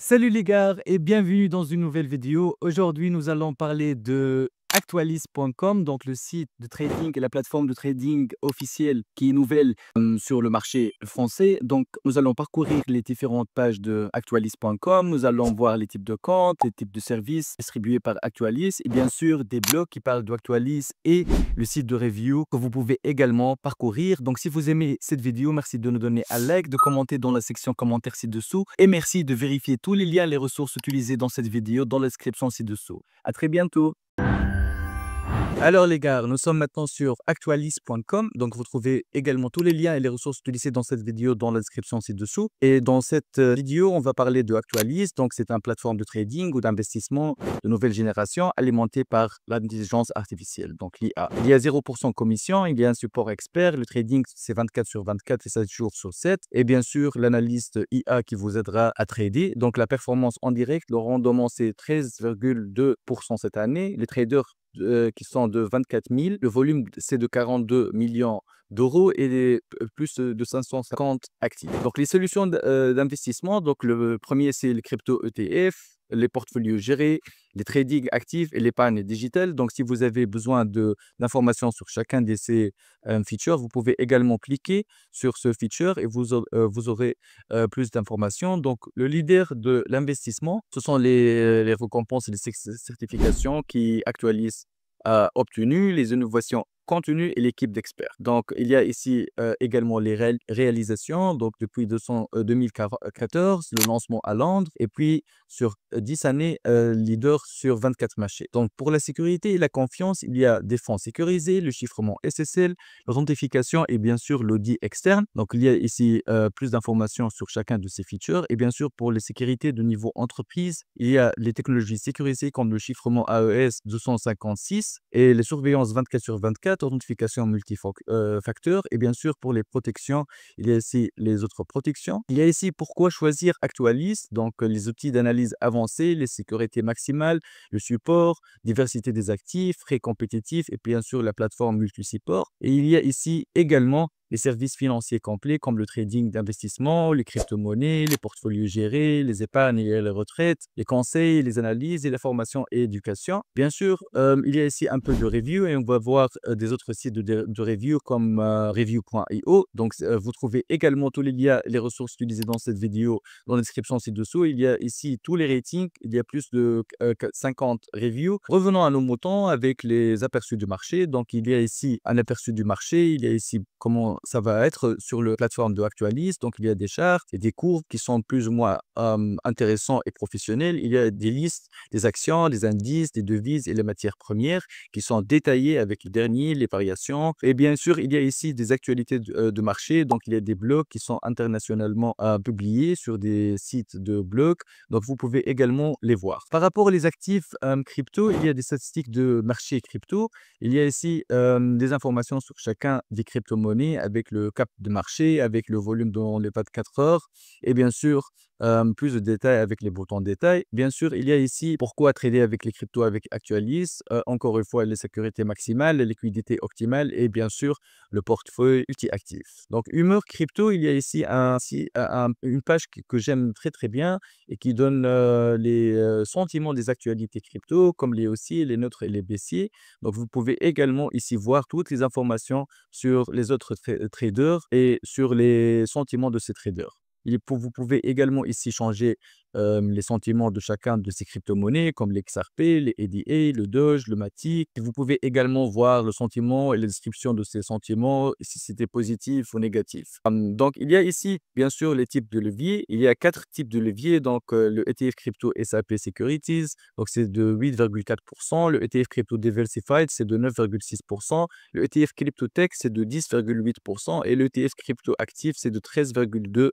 Salut les gars et bienvenue dans une nouvelle vidéo. Aujourd'hui, nous allons parler de Actualis.com, donc le site de trading et la plateforme de trading officielle qui est nouvelle sur le marché français. Donc, nous allons parcourir les différentes pages de Actualis.com. Nous allons voir les types de comptes, les types de services distribués par Actualis et bien sûr des blogs qui parlent d'Actualis et le site de review que vous pouvez également parcourir. Donc, si vous aimez cette vidéo, merci de nous donner un like, de commenter dans la section commentaires ci-dessous et merci de vérifier tous les liens et les ressources utilisées dans cette vidéo dans la description ci-dessous. À très bientôt. Alors les gars, nous sommes maintenant sur actualis.com, donc vous trouvez également tous les liens et les ressources utilisées dans cette vidéo dans la description ci-dessous. Et dans cette vidéo, on va parler de Actualis, donc c'est une plateforme de trading ou d'investissement de nouvelle génération alimentée par l'intelligence artificielle, donc l'IA. Il y a 0% commission, il y a un support expert, le trading c'est 24 sur 24 et 7 jours sur 7, et bien sûr l'analyste IA qui vous aidera à trader. Donc la performance en direct, le rendement c'est 13,2% cette année, les traders qui sont de 24 000. Le volume, c'est de 42 millions d'euros et plus de 550 actifs. Donc, les solutions d'investissement, donc le premier, c'est le crypto ETF, les portfolios gérés, les trading actifs et l'épargne digitale. Donc, si vous avez besoin d'informations sur chacun de ces features, vous pouvez également cliquer sur ce feature et vous aurez plus d'informations. Donc, le leader de l'investissement, ce sont les récompenses et les certifications qui actualisent obtenues, les innovations contenues et l'équipe d'experts. Donc, il y a ici également les réalisations. Donc, depuis 2014, le lancement à Londres et puis sur 10 années, leader sur 24 marchés. Donc, pour la sécurité et la confiance, il y a des fonds sécurisés, le chiffrement SSL, l'authentification et bien sûr l'audit externe. Donc, il y a ici plus d'informations sur chacun de ces features. Et bien sûr, pour les sécurités de niveau entreprise, il y a les technologies sécurisées comme le chiffrement AES 256 et les surveillances 24 sur 24, authentification multifacteur. Et bien sûr, pour les protections, il y a ici les autres protections. Il y a ici pourquoi choisir Actualis, donc les outils d'analyse avancés, les sécurités maximales, le support, diversité des actifs, frais compétitifs et bien sûr la plateforme multi-support. Et il y a ici également les services financiers complets comme le trading d'investissement, les crypto-monnaies, les portfolios gérés, les épargnes et les retraites, les conseils, les analyses et la formation et éducation. Bien sûr, il y a ici un peu de review et on va voir des autres sites de review comme review.io. Donc, vous trouvez également tous les liens, les ressources utilisées dans cette vidéo dans la description ci-dessous. Il y a ici tous les ratings. Il y a plus de 50 reviews. Revenons à nos moutons avec les aperçus du marché. Donc, il y a ici un aperçu du marché. Il y a ici comment ça va être sur la plateforme de Actualis. Donc, il y a des charts et des courbes qui sont plus ou moins intéressants et professionnels. Il y a des listes, des actions, des indices, des devises et les matières premières qui sont détaillées avec le dernier, les variations. Et bien sûr, il y a ici des actualités de marché. Donc, il y a des blogs qui sont internationalement publiés sur des sites de blogs. Donc, vous pouvez également les voir. Par rapport aux actifs crypto, il y a des statistiques de marché crypto. Il y a ici des informations sur chacun des crypto-monnaies avec le cap de marché, avec le volume dans les 24 heures et bien sûr, plus de détails avec les boutons détails. Bien sûr, il y a ici pourquoi trader avec les cryptos avec Actualis. Encore une fois, la sécurité maximale, la liquidité optimale et bien sûr, le portefeuille multi-actif. Donc, humeur crypto, il y a ici une page que j'aime très très bien et qui donne les sentiments des actualités crypto, comme les haussiers, les neutres et les baissiers. Donc, vous pouvez également ici voir toutes les informations sur les autres traders et sur les sentiments de ces traders. Vous pouvez également ici changer les sentiments de chacun de ces crypto-monnaies comme les XRP, les ADA, le Doge, le Matic. Vous pouvez également voir le sentiment et la description de ces sentiments, si c'était positif ou négatif. Donc, il y a ici, bien sûr, les types de leviers. Il y a 4 types de leviers. Donc, le ETF Crypto SAP Securities, donc c'est de 8,4%. Le ETF Crypto Diversified, c'est de 9,6%. Le ETF Crypto Tech, c'est de 10,8%. Et le ETF Crypto Active, c'est de 13,2%.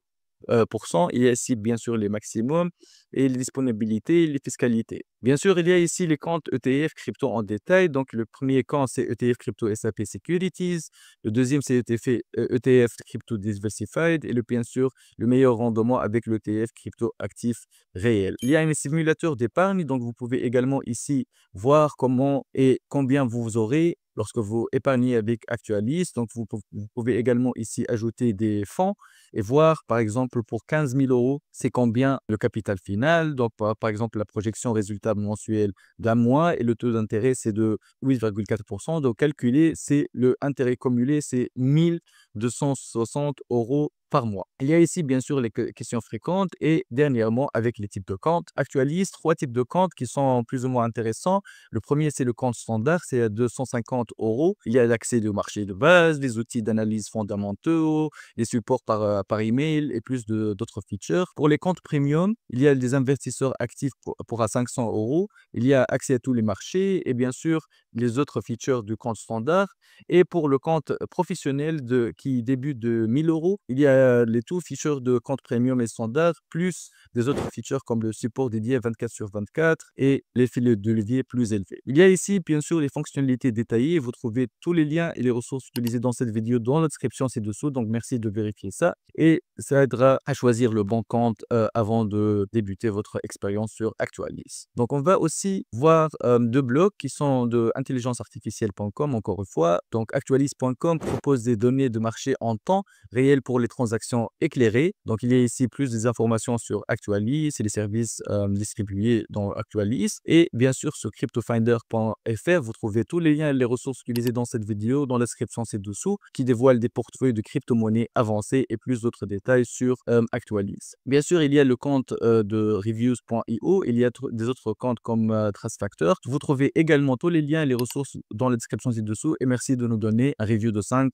Il y a ici, bien sûr, les maximums et les disponibilités et les fiscalités. Bien sûr, il y a ici les comptes ETF crypto en détail. Donc, le premier compte, c'est ETF Crypto SAP Securities. Le deuxième, c'est ETF Crypto Diversified. Et bien sûr, le meilleur rendement avec l'ETF Crypto Actif Réel. Il y a un simulateur d'épargne. Donc, vous pouvez également ici voir comment et combien vous aurez lorsque vous épargnez avec Actualis. Donc, vous pouvez également ici ajouter des fonds et voir, par exemple, pour 15 000 euros, c'est combien le capital final. Donc, par exemple, la projection résultat mensuel d'un mois et le taux d'intérêt, c'est de 8,4%. Donc, calculer, c'est le intérêt cumulé, c'est 1 260 euros par mois. Il y a ici, bien sûr, les questions fréquentes et dernièrement, avec les types de comptes, actualise 3 types de comptes qui sont plus ou moins intéressants. Le premier, c'est le compte standard, c'est à 250 euros. Il y a l'accès au marché de base, les outils d'analyse fondamentaux, les supports par email et plus d'autres features. Pour les comptes premium, il y a des investisseurs actifs pour à 500 euros. Il y a accès à tous les marchés et bien sûr, les autres features du compte standard. Et pour le compte professionnel qui débute de 1000 euros, il y a les tout features de compte premium et standard, plus des autres features comme le support dédié 24/24 et les filets de levier plus élevés. Il y a ici, bien sûr, les fonctionnalités détaillées. Vous trouvez tous les liens et les ressources utilisées dans cette vidéo dans la description ci-dessous. Donc, merci de vérifier ça. Et ça aidera à choisir le bon compte avant de débuter votre expérience sur Actualis. Donc, on va aussi voir deux blogs qui sont de intelligenceartificielle.com, encore une fois. Donc, actualis.com propose des données de marché en temps réel pour les transactions éclairées. Donc, il y a ici plus des informations sur Actualis et les services distribués dans Actualis. Et bien sûr, sur cryptofinder.fr, vous trouvez tous les liens et les ressources utilisées dans cette vidéo dans la description ci-dessous qui dévoilent des portefeuilles de crypto-monnaies avancées et plus d'autres détails sur Actualis. Bien sûr, il y a le compte de reviews.io. Il y a des autres comptes comme TraceFactor. Vous trouvez également tous les liens et les ressources dans la description ci-dessous. Et merci de nous donner un review de 5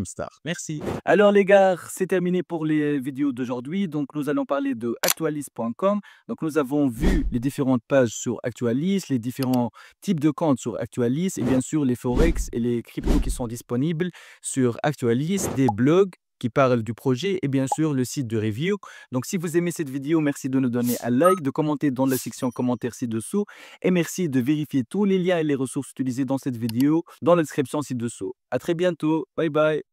stars. Merci. Alors les gars, c'est terminé pour les vidéos d'aujourd'hui. Donc nous allons parler de actualis.com. Donc nous avons vu les différentes pages sur Actualis, les différents types de comptes sur Actualis et bien sûr les forex et les cryptos qui sont disponibles sur Actualis, des blogs qui parlent du projet et bien sûr le site de review. Donc si vous aimez cette vidéo, merci de nous donner un like, de commenter dans la section commentaires ci-dessous et merci de vérifier tous les liens et les ressources utilisées dans cette vidéo dans la description ci-dessous. À très bientôt. Bye bye.